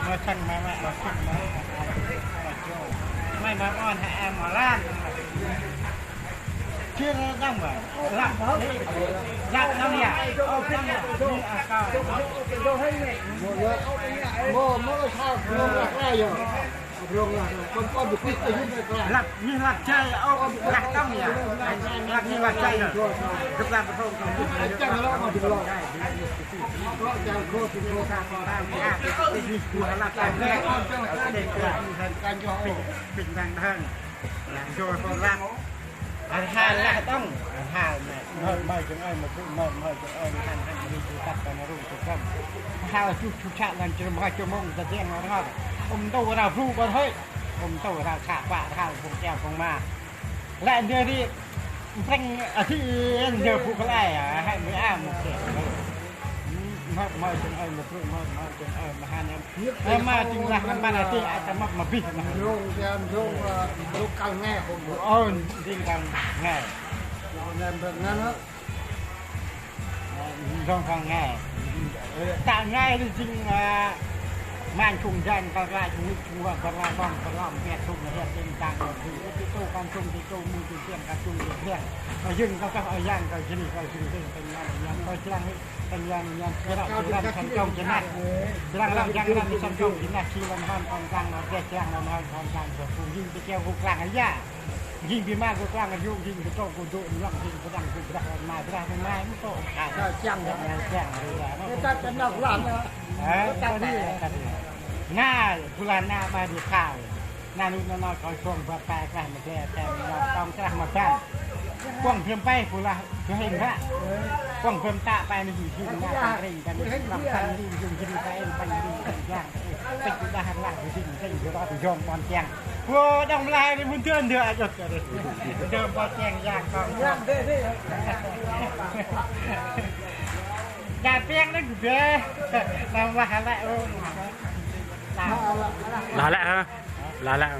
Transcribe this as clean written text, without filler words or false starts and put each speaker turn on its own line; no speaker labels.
มาช่างมาช่างมาไม่มาอ้อนให้แอมมาล้านชื่อต้องแบบรักน้ำเนี่ยรักนี่รักใจเอารักต้องเนี่ยรักนี่รักใจเลยทุกการประท้วงของคุณจังแล้วมาถึงเราได้จังโคตรที่เราทำมาได้ที่มีคุณรักใจแน่เด็กเกิดการยอมปิดทางท่านโจรคนรักอาหารละต้องอาหารเนี่ยไม่จึงมาพูดไม่จึงท่านมีจุดตัดกันมารุ่งทุกคำถ้าชุกชาลันจะมาจะมองจะเที่ยงเราทอดผมโตเราพูดกันเฮ้ยผมโตเราขาดว่าข้าวผมแก้วคงมาและเดี๋ยวนี้ทั้งที่เดี๋ยวพูดอะไรให้ไม่อ้ามหมดเสียไม่จึงมาพูดไม่จึงมาหาเนี่ยมาจึงรักมันอะไรที่อาจจะมาบิดมาโยงเดิมโยงลูกกันแง่ผมจริงกันแง่เงินแบบนั้นนะต้องฟังแง่แต่ง่ายจริงมันชุมยันก็ได้ชุมชัวก็ได้บ้องก็ล้อมแก่ชุมเฮียจริงจังคือที่ตู้การชุมที่ตู้มือที่เที่ยงการชุมที่เที่ยงก็ยึงก็เอาย่างก็ชนิดก็ชุมที่เป็นยังก็เชื่องเป็นยังกระดับกระดับชั้นจงชนะร่างยังกระดับชั้นจงชนะชีวันห้องกองกลางเราแก่เชื่องเราห้องกองกลางส่วนผู้ยิงไปแก้วผู้กลางอายายิงปีมากผู้กลางอายุยิงไปโตกูดุย่องยิงกระดังกูกระดังมาไม่โตขาดจังเลยจังเลยแต่จะนอกหลังแต่ที่หน้าผู้ลานหน้ามาดูข่าวหน้านุ่นนอนคอยช่วงแปลกๆมาแก้แต่เราต้องกระมาแก้กว้างเพิ่มไปผู้ละจะเห็นฮะกว้างเพิ่มตาไปในอยู่ที่หน้าเร่งกันลำพันดีอยู่ที่ไปไปดีกันย่างติดด้านหลังอยู่ที่เส้นอยู่รอถึงยอมบอลแจงโว้ดำลายในมุนเตือนเดือดจดเลยเดิมบอลแจงย่างกองย่างเด้อย่าเปียงนั่นเด้เราว่าอะไรลาแล้วฮะลาแล้ว